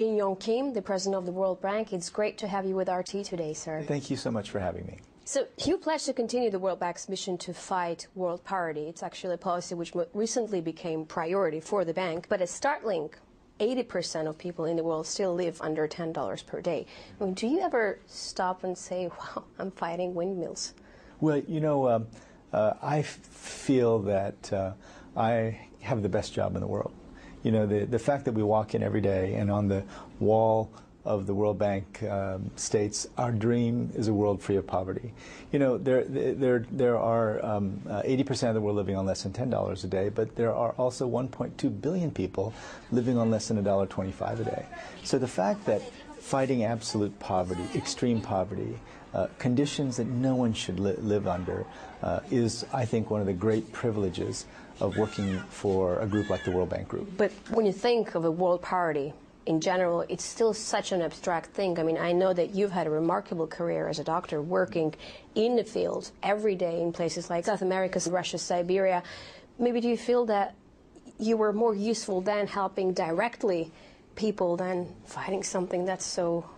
Shin Yong Kim, the president of the World Bank. It's great to have you with RT today, sir. Thank you so much for having me. So you pledged to continue the World Bank's mission to fight world poverty. It's actually a policy which recently became priority for the bank, but a startling 80% of people in the world still live under $10 per day. I mean, do you ever stop and say, wow, I'm fighting windmills? Well, you know, I feel that I have the best job in the world. You know, the fact that we walk in every day and on the wall of the World Bank states, our dream is a world free of poverty. You know, there are 80% of the world living on less than $10 a day, but there are also 1.2 billion people living on less than $1.25 a day. So the fact that fighting absolute poverty, extreme poverty, conditions that no one should live under is, I think, one of the great privileges of working for a group like the World Bank Group. But when you think of a world poverty, in general, it's still such an abstract thing. I mean, I know that you've had a remarkable career as a doctor working in the field every day in places like South America, Russia, Siberia. Maybe do you feel that you were more useful than helping directly people than fighting something that's so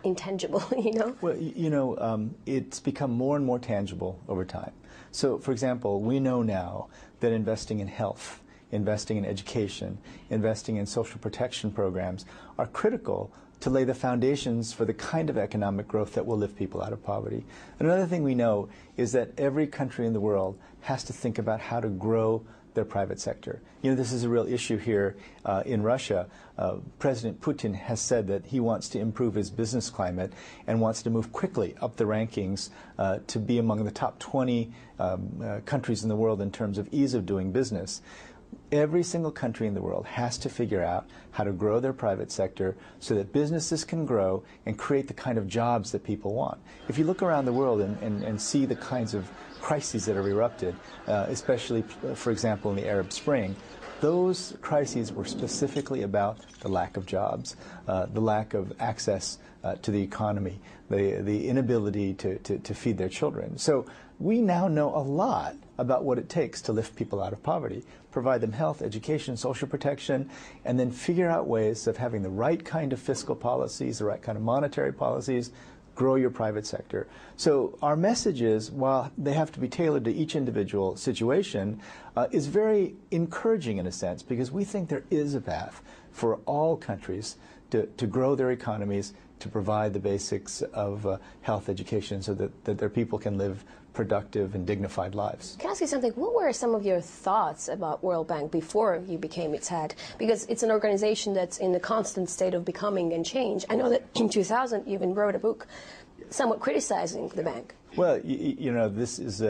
intangible, you know? Well, you know, it's become more and more tangible over time. So, for example, we know now that investing in health, investing in education, investing in social protection programs are critical to lay the foundations for the kind of economic growth that will lift people out of poverty. Another thing we know is that every country in the world has to think about how to grow their private sector. You know, this is a real issue here in Russia. President Putin has said that he wants to improve his business climate and wants to move quickly up the rankings to be among the top 20 countries in the world in terms of ease of doing business. Every single country in the world has to figure out how to grow their private sector so that businesses can grow and create the kind of jobs that people want. If you look around the world and see the kinds of crises that have erupted, especially, for example, in the Arab Spring, those crises were specifically about the lack of jobs, the lack of access to the economy, the inability to feed their children. So we now know a lot about what it takes to lift people out of poverty, provide them health, education, social protection, and then figure out ways of having the right kind of fiscal policies, the right kind of monetary policies, grow your private sector. So our message is, while they have to be tailored to each individual situation, is very encouraging in a sense, because we think there is a path for all countries to grow their economies, to provide the basics of health, education, so that their people can live productive and dignified lives. Can I ask you something? What were some of your thoughts about World Bank before you became its head? Because it's an organization that's in a constant state of becoming and change. I know that in 2000 you even wrote a book somewhat criticizing the bank. Well, you know, this is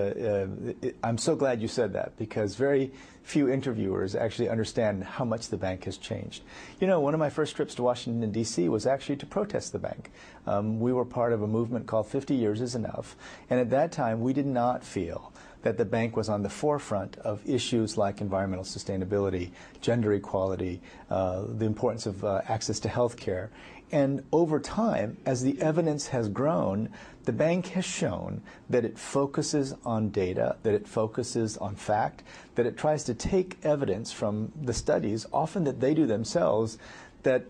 I'm so glad you said that, because very few interviewers actually understand how much the bank has changed. You know, one of my first trips to Washington, D.C. was actually to protest the bank. We were part of a movement called 50 Years is Enough, and at that time we did not feel that the bank was on the forefront of issues like environmental sustainability, gender equality, the importance of access to health care. And over time, as the evidence has grown, the bank has shown that it focuses on data, that it focuses on fact, that it tries to take evidence from the studies, often that they do themselves, that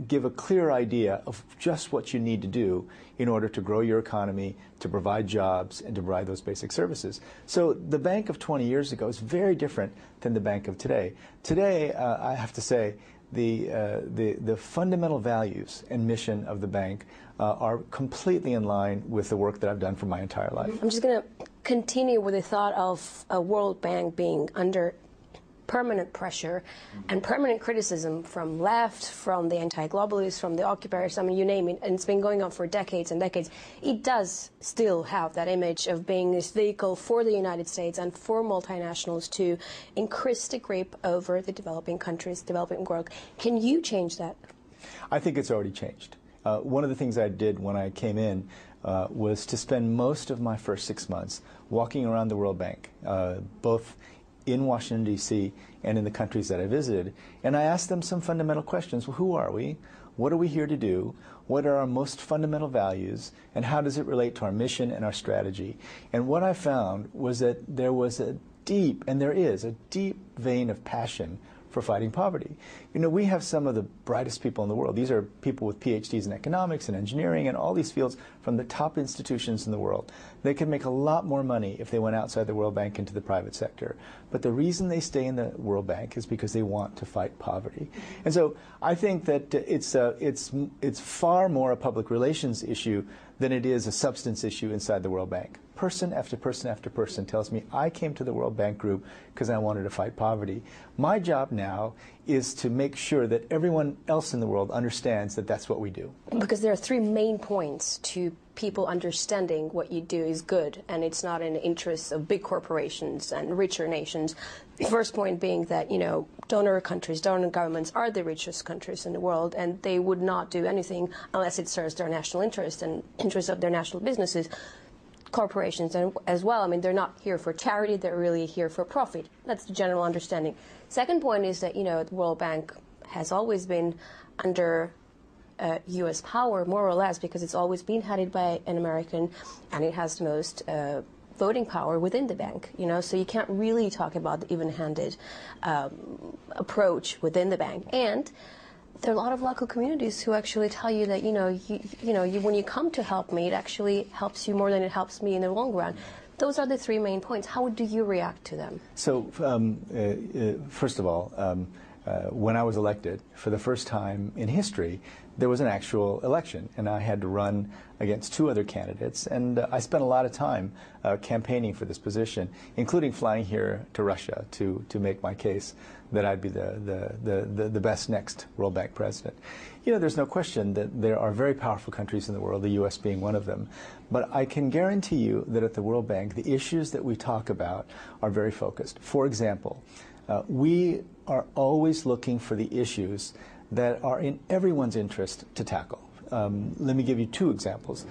give a clear idea of just what you need to do in order to grow your economy, to provide jobs, and to provide those basic services. So the bank of 20 years ago is very different than the bank of today. Today, I have to say, the fundamental values and mission of the bank are completely in line with the work that I've done for my entire life. I'm just going to continue with the thought of a World Bank being under permanent pressure and permanent criticism from left, from the anti-globalists, from the occupiers, I mean, you name it, and it's been going on for decades and decades. It does still have that image of being this vehicle for the United States and for multinationals to increase the grip over the developing countries, developing world. Can you change that? I think it's already changed. One of the things I did when I came in was to spend most of my first 6 months walking around the World Bank, both in Washington, D.C., and in the countries that I visited. And I asked them some fundamental questions. Well, who are we? What are we here to do? What are our most fundamental values? And how does it relate to our mission and our strategy? And what I found was that there was a deep, and there is a deep vein of passion for fighting poverty. You know, we have some of the brightest people in the world. These are people with PhDs in economics and engineering and all these fields from the top institutions in the world. They could make a lot more money if they went outside the World Bank into the private sector. But the reason they stay in the World Bank is because they want to fight poverty. And so I think that it's far more a public relations issue than it is a substance issue inside the World Bank. Person after person after person tells me, I came to the World Bank Group because I wanted to fight poverty. My job now is to make sure that everyone else in the world understands that that's what we do. Because there are three main points to people understanding what you do is good, and it's not in the interests of big corporations and richer nations. First point being that, you know, donor countries, donor governments are the richest countries in the world, and they would not do anything unless it serves their national interest and interests of their national businesses. Corporations and as well, I mean, they're not here for charity, they're really here for profit. That's the general understanding. Second point is that, you know, the World Bank has always been under U.S. power, more or less, because it's always been headed by an American, and it has the most voting power within the bank, you know, so you can't really talk about the even-handed approach within the bank. And there are a lot of local communities who actually tell you that, when you come to help me, it actually helps you more than it helps me in the long run. Those are the three main points. How do you react to them? So, first of all, when I was elected, for the first time in history, there was an actual election, and I had to run against two other candidates, and I spent a lot of time campaigning for this position, including flying here to Russia to make my case that I'd be the best next World Bank president. You know, there's no question that there are very powerful countries in the world, the U.S. being one of them, but I can guarantee you that at the World Bank, the issues that we talk about are very focused. For example, we are always looking for the issues that are in everyone's interest to tackle. Let me give you two examples.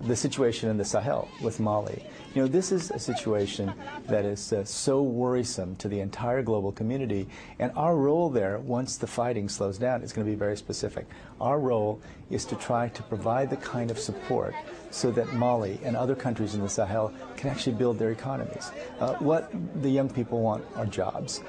The situation in the Sahel with Mali. You know, this is a situation that is so worrisome to the entire global community, and our role there, once the fighting slows down, is going to be very specific. Our role is to try to provide the kind of support so that Mali and other countries in the Sahel can actually build their economies. What the young people want are jobs.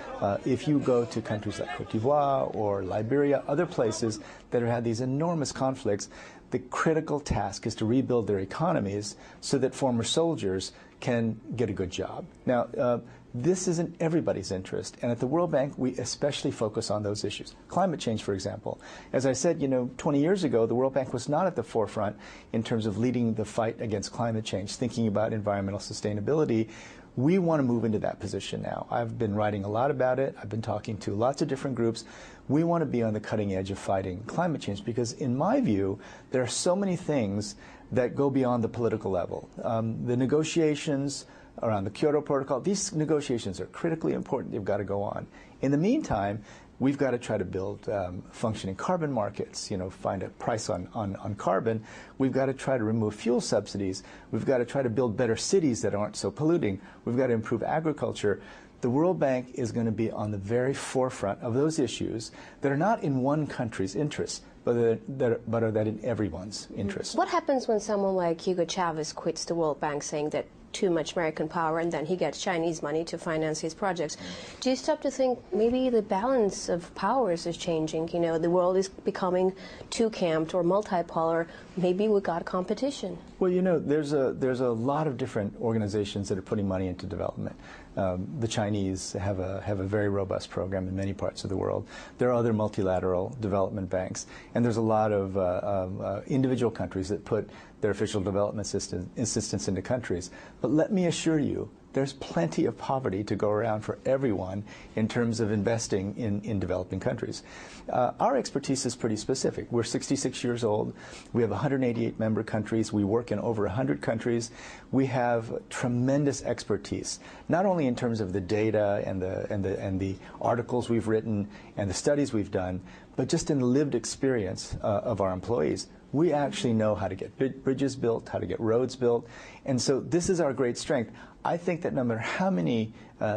If you go to countries like Cote d'Ivoire or Liberia, other places that have had these enormous conflicts, the critical task is to rebuild their economies so that former soldiers can get a good job. Now, this is in everybody's interest, and at the World Bank, we especially focus on those issues. Climate change, for example. As I said, 20 years ago, the World Bank was not at the forefront in terms of leading the fight against climate change, thinking about environmental sustainability. We want to move into that position now. I've been writing a lot about it. I've been talking to lots of different groups. We want to be on the cutting edge of fighting climate change because, in my view, there are so many things that go beyond the political level. The negotiations around the Kyoto Protocol, these negotiations are critically important. They've got to go on. In the meantime, we've got to try to build functioning carbon markets, find a price on carbon. We've got to try to remove fuel subsidies. We've got to try to build better cities that aren't so polluting. We've got to improve agriculture. The World Bank is going to be on the very forefront of those issues that are not in one country's interests, but are that in everyone's interest. What happens when someone like Hugo Chavez quits the World Bank saying that too much American power, and then he gets Chinese money to finance his projects? Do you stop to think maybe the balance of powers is changing? The world is becoming two-camped or multipolar. Maybe we got competition. Well, there's a lot of different organizations that are putting money into development. The Chinese have a very robust program in many parts of the world. There are other multilateral development banks, and there's a lot of individual countries that put their official development assistance into countries. But let me assure you, there's plenty of poverty to go around for everyone in terms of investing in developing countries. Our expertise is pretty specific. We're 66 years old. We have 188 member countries. We work in over 100 countries. We have tremendous expertise, not only in terms of the data and the articles we've written and the studies we've done, but just in the lived experience of our employees. We actually know how to get bridges built, how to get roads built, and so this is our great strength. I think that no matter how many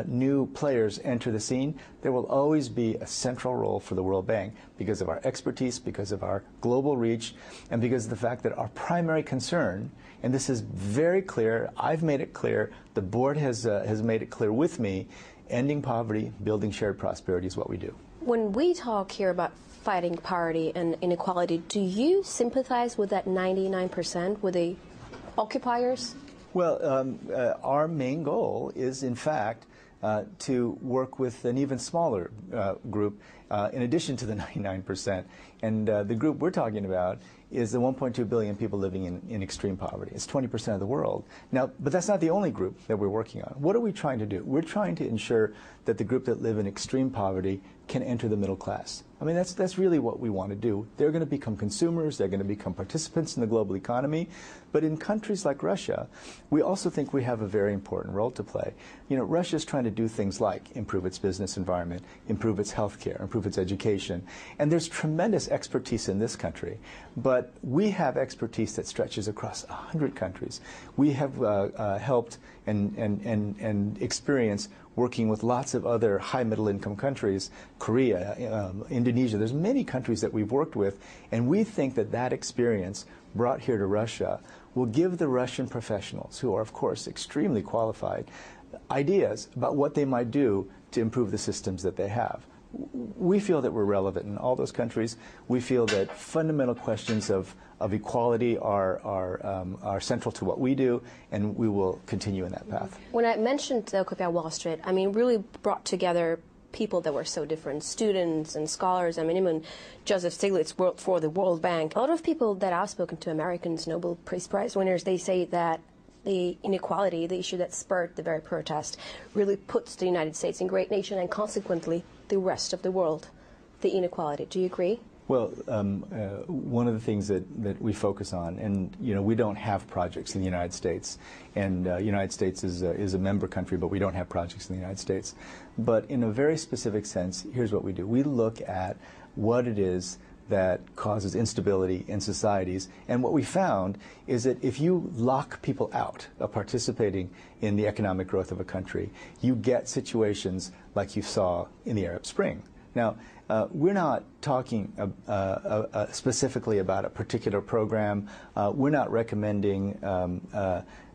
new players enter the scene, there will always be a central role for the World Bank because of our expertise, because of our global reach, and because of the fact that our primary concern, and this is very clear, I've made it clear, the board has made it clear with me, ending poverty, building shared prosperity is what we do. When we talk here about fighting poverty and inequality, do you sympathize with that 99%, with the occupiers? Well, our main goal is, in fact, to work with an even smaller group in addition to the 99%. And the group we're talking about is the 1.2 billion people living in extreme poverty. It's 20% of the world. Now, but that's not the only group that we're working on. What are we trying to do? We're trying to ensure that the group that live in extreme poverty can enter the middle class. I mean, that's really what we want to do. They're going to become consumers. They're going to become participants in the global economy. But in countries like Russia, we also think we have a very important role to play. You know, Russia's trying to do things like improve its business environment, improve its healthcare, improve its education. And there's tremendous expertise in this country. But we have expertise that stretches across 100 countries. We have helped and experienced working with lots of other high middle income countries, Korea, Indonesia. There's many countries that we've worked with, and we think that that experience brought here to Russia will give the Russian professionals, who are of course extremely qualified, ideas about what they might do to improve the systems that they have. We feel that we're relevant in all those countries. We feel that fundamental questions of equality are central to what we do, and we will continue in that path. When I mentioned the Occupy Wall Street, I mean, really brought together people that were so different, students and scholars. I mean, even Joseph Stiglitz worked for the World Bank. A lot of people that I've spoken to, Americans, Nobel Peace Prize winners, they say that the inequality, the issue that spurred the very protest, really puts the United States in great nation and consequently the rest of the world, the inequality. Do you agree? Well, one of the things that we focus on, and you know, we don't have projects in the United States, and the United States is a member country, but we don't have projects in the United States. But in a very specific sense, here's what we do. We look at what it is that causes instability in societies, and what we found is that if you lock people out of participating in the economic growth of a country, you get situations like you saw in the Arab Spring. Now, we're not talking specifically about a particular program. We're not recommending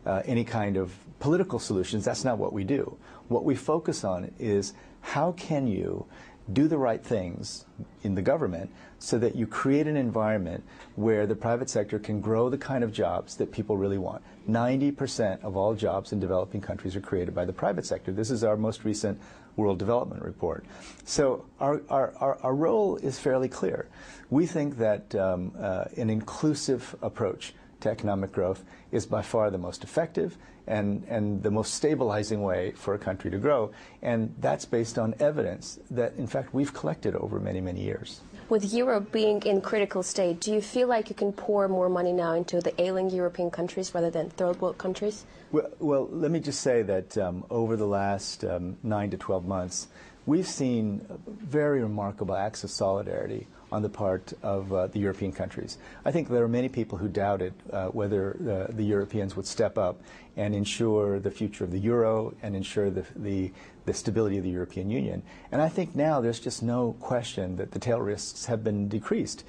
any kind of political solutions. That's not what we do. What we focus on is how can you do the right things in the government so that you create an environment where the private sector can grow the kind of jobs that people really want. 90% of all jobs in developing countries are created by the private sector. This is our most recent World Development Report. So our role is fairly clear. We think that an inclusive approach to economic growth is by far the most effective and the most stabilizing way for a country to grow. And that's based on evidence that, in fact, we've collected over many, many years. With Europe being in critical state, do you feel like you can pour more money now into the ailing European countries rather than third world countries? Well, let me just say that over the last 9 to 12 months, we've seen very remarkable acts of solidarity on the part of the European countries. I think there are many people who doubted whether the Europeans would step up and ensure the future of the euro and ensure the stability of the European Union. And I think now there's just no question that the tail risks have been decreased.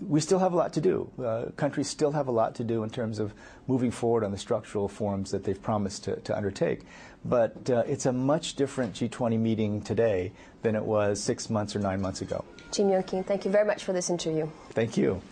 We still have a lot to do. Countries still have a lot to do in terms of moving forward on the structural reforms that they've promised to undertake. But it's a much different G20 meeting today than it was 6 months or 9 months ago. Jim Young Kim, thank you very much for this interview. Thank you.